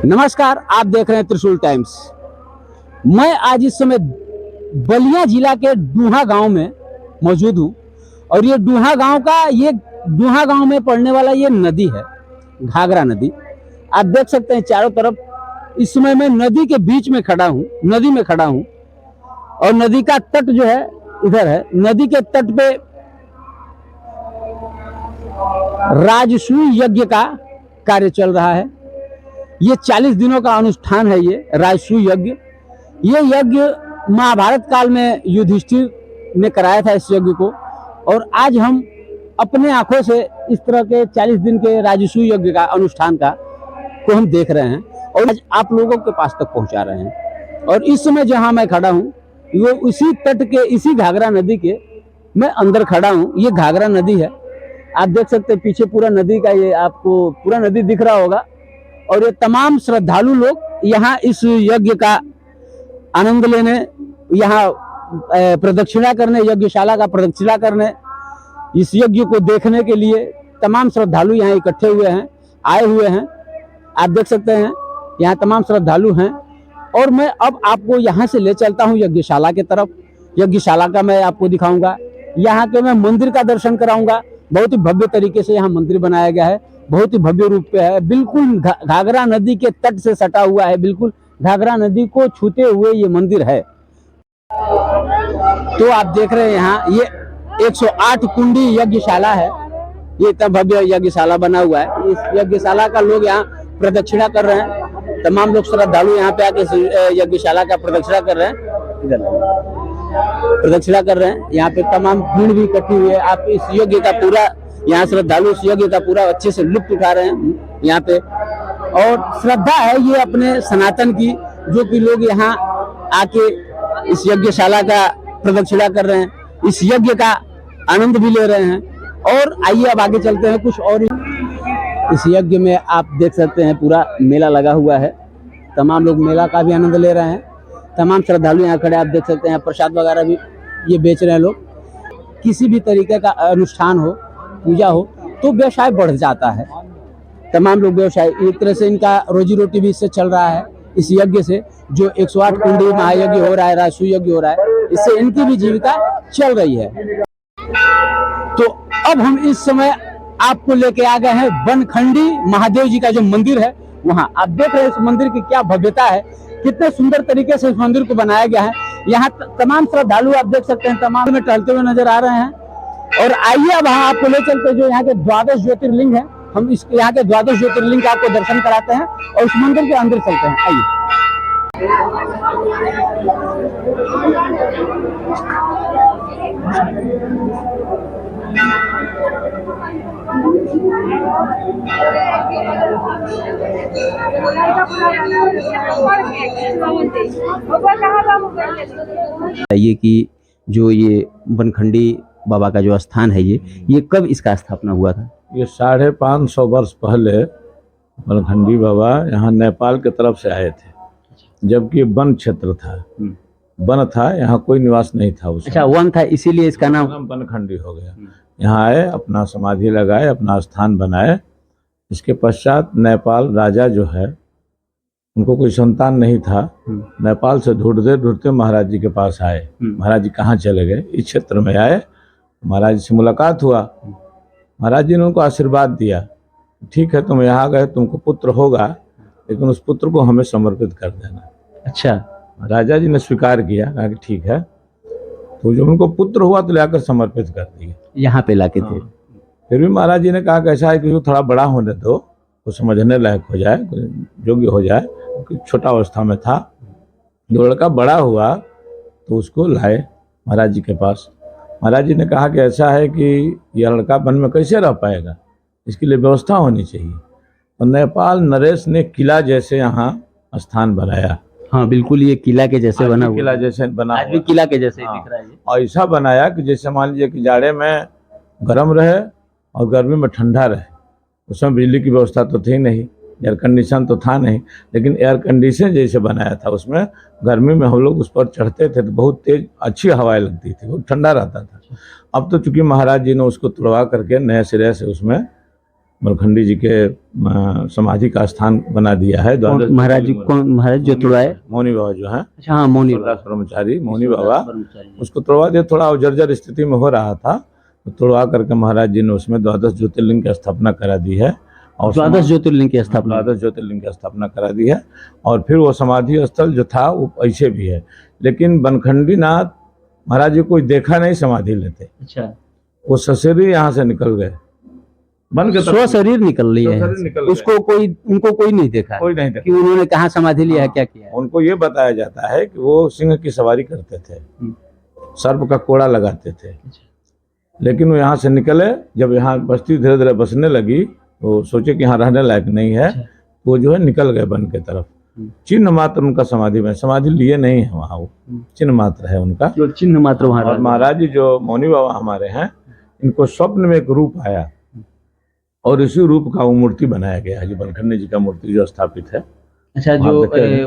नमस्कार, आप देख रहे हैं त्रिशूल टाइम्स। मैं आज इस समय बलिया जिला के डूहा गांव में मौजूद हूं और ये डूहा गांव में पड़ने वाला ये नदी है, घाघरा नदी। आप देख सकते हैं चारों तरफ। इस समय मैं नदी के बीच में खड़ा हूं, नदी में खड़ा हूं और नदी का तट जो है इधर है। नदी के तट पे राजसूय यज्ञ का कार्य चल रहा है। ये 40 दिनों का अनुष्ठान है। ये राजसूय यज्ञ, ये यज्ञ महाभारत काल में युधिष्ठिर ने कराया था इस यज्ञ को, और आज हम अपने आंखों से इस तरह के 40 दिन के राजसूय यज्ञ का अनुष्ठान को हम देख रहे हैं और आज आप लोगों के पास तक पहुंचा रहे हैं। और इस समय जहां मैं खड़ा हूं वो उसी तट के, इसी घाघरा नदी के मैं अंदर खड़ा हूं। ये घाघरा नदी है, आप देख सकते हैं पीछे पूरा नदी का, ये आपको पूरा नदी दिख रहा होगा। और ये तमाम श्रद्धालु लोग यहाँ इस यज्ञ का आनंद लेने, यहाँ प्रदक्षिणा करने, यज्ञशाला का प्रदक्षिणा करने, इस यज्ञ को देखने के लिए तमाम श्रद्धालु यहाँ इकट्ठे हुए हैं, आए हुए हैं। आप देख सकते हैं यहाँ तमाम श्रद्धालु हैं। और मैं अब आपको यहाँ से ले चलता हूँ यज्ञशाला की तरफ। यज्ञशाला का मैं आपको दिखाऊंगा, यहाँ के मैं मंदिर का दर्शन कराऊंगा। बहुत ही भव्य तरीके से यहाँ मंदिर बनाया गया है, बहुत ही भव्य रूप पे है। बिल्कुल घाघरा नदी के तट से सटा हुआ है, बिल्कुल घाघरा नदी को छूते हुए ये मंदिर है। तो आप देख रहे हैं यहाँ ये 108 कुंडी यज्ञशाला है। ये इतना भव्य यज्ञशाला बना हुआ है। इस यज्ञशाला का लोग यहाँ प्रदक्षिणा कर रहे हैं। तमाम लोग श्रद्धालु यहाँ पे आके यज्ञशाला का प्रदक्षिणा कर रहे हैं, प्रदक्षिणा कर रहे हैं। यहाँ पे तमाम भीड़ भी इकट्ठी हुई है। आप इस यज्ञ का पूरा, यहाँ श्रद्धालु इस यज्ञ का पूरा अच्छे से लुत्फ उठा रहे हैं यहाँ पे। और श्रद्धा है ये अपने सनातन की, जो कि लोग यहाँ आके इस यज्ञशाला का प्रदक्षिणा कर रहे हैं, इस यज्ञ का आनंद भी ले रहे हैं। और आइए अब आगे चलते हैं कुछ और। इस यज्ञ में आप देख सकते हैं पूरा मेला लगा हुआ है, तमाम लोग मेला का भी आनंद ले रहे हैं। तमाम श्रद्धालु यहाँ खड़े, आप देख सकते हैं प्रसाद वगैरह भी ये बेच रहे हैं लोग। किसी भी तरीके का अनुष्ठान हो, पूजा हो, तो व्यवसाय बढ़ जाता है। तमाम लोग व्यवसाय, एक तरह से इनका रोजी रोटी भी इससे चल रहा है, इस यज्ञ से। जो 108 कुंडी महायज्ञ हो रहा है, राजसूय यज्ञ हो रहा है, इससे इनकी भी जीविका चल रही है। तो अब हम इस समय आपको लेके आ गए हैं बनखंडी महादेव जी का जो मंदिर है वहाँ। आप देख रहे हैं इस मंदिर की क्या भव्यता है, कितने सुंदर तरीके से इस मंदिर को बनाया गया है। यहाँ तमाम श्रद्धालु आप देख सकते हैं तमाम में टहलते हुए नजर आ रहे हैं। और आइए अब हम आपको ले चलते जो यहाँ के द्वादश ज्योतिर्लिंग है, हम इस यहाँ के द्वादश ज्योतिर्लिंग का आपको दर्शन कराते हैं और उस मंदिर के अंदर चलते हैं। आइए। ये कि जो ये बनखंडी बाबा का जो स्थान है, ये कब इसका स्थापना हुआ था? ये 550 वर्ष पहले बनखंडी बाबा यहाँ नेपाल के तरफ से आए थे, जबकि वन क्षेत्र था, वन था, यहाँ कोई निवास नहीं था उसमें। अच्छा, वन था, इसीलिए इसका नाम बनखंडी हो गया। यहाँ आए, अपना समाधि लगाए, अपना स्थान बनाए। इसके पश्चात नेपाल राजा जो है, उनको कोई संतान नहीं था। नेपाल से ढूंढते ढूंढते महाराज जी के पास आए। महाराज जी कहाँ चले गए, इस क्षेत्र में आए। महाराज जी से मुलाकात हुआ। महाराज जी ने उनको आशीर्वाद दिया, ठीक है तुम यहाँ गए, तुमको पुत्र होगा, लेकिन उस पुत्र को हमें समर्पित कर देना। अच्छा। राजा जी ने स्वीकार किया, कहा कि ठीक है। तो जब उनको पुत्र हुआ तो लाकर समर्पित कर दिए, यहाँ पे लाके थे। फिर भी महाराज जी ने कहा कि ऐसा है कि थोड़ा बड़ा होने दो, वो समझने लायक हो जाए, योग्य हो जाए। छोटा अवस्था में था, जो लड़का बड़ा हुआ तो उसको लाए महाराज जी के पास। महाराज जी ने कहा कि ऐसा है कि यह लड़का वन में कैसे रह पाएगा, इसके लिए व्यवस्था होनी चाहिए। और नेपाल नरेश ने किला जैसे यहाँ स्थान बनाया। हाँ बिल्कुल, ये किला के जैसे बना हुआ, किला जैसे बना, आज भी किला के जैसे दिख रहा है। और ऐसा बनाया कि जैसे मान लीजिए कि जाड़े में गर्म रहे और गर्मी में ठंडा रहे। उसमें बिजली की व्यवस्था तो थी नहीं, एयर कंडीशन तो था नहीं, लेकिन एयर कंडीशन जैसे बनाया था। उसमें गर्मी में हम लोग उस पर चढ़ते थे तो बहुत तेज अच्छी हवाएं लगती थी, बहुत ठंडा रहता था। अब तो चूंकि महाराज जी ने उसको तोड़वा करके नए सिरे से उसमें बलखंडी जी के समाधि का स्थान बना दिया है। द्वादश महाराज जी कौन, महाराज जो तुड़वाए? मौनी बाबा जो है, अच्छा हाँ, मौनी दास ब्रह्मचारी मौनी बाबा, ब्रह्मचारी जी। उसको तोड़वा दिया। थोड़ा जर्जर स्थिति में हो रहा था, तो तोड़वा करके महाराज जी ने उसमें द्वादश ज्योतिर्लिंग की स्थापना करा दी है। और द्वादश ज्योतिर्लिंग की स्थापना। द्वादश ज्योतिर्लिंग की स्थापना करा दी है। और फिर वो समाधि स्थल जो था वो ऐसे भी है, लेकिन बनखंडी नाथ महाराज जी कोई देखा नहीं समाधि लेते। अच्छा, वो ससुरी यहाँ से निकल गए, बन के स्व शरीर निकल लिए है, शरीर निकल गए। उसको कोई, उनको कोई नहीं देखा कोई नहीं देखा। कि उन्होंने कहाँ समाधि लिया है, क्या किया है। उनको ये बताया जाता है कि वो सिंह की सवारी करते थे, सर्प का कोड़ा लगाते थे, लेकिन वो यहाँ से निकले। जब यहाँ बस्ती धीरे धीरे बसने लगी तो सोचे कि यहाँ रहने लायक नहीं है, वो जो है निकल गए वन के तरफ। चिन्ह मात्र उनका समाधि में, समाधि लिए नहीं है वहाँ, वो चिन्ह मात्र है उनका, जो चिन्ह मात्र वहाँ। और महाराज जी जो मौनी बाबा हमारे हैं, इनको स्वप्न में एक रूप आया और इसी रूप का वो मूर्ति बनाया गया है, जो बलखंडी जी का मूर्ति जो स्थापित है। अच्छा, जो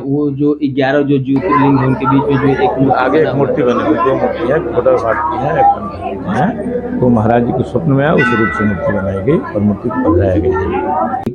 वो जो 11 जो ज्योतिर्लिंग है उनके बीच में जो एक आगे एक मूर्ति बनी हुई, दो मूर्ति है, खोडल घाट की है, एक बलखंडी की है। तो महाराज जी के स्वप्न में आया, उस रूप से मूर्ति बनाई गई और मूर्ति को पधराया गया है।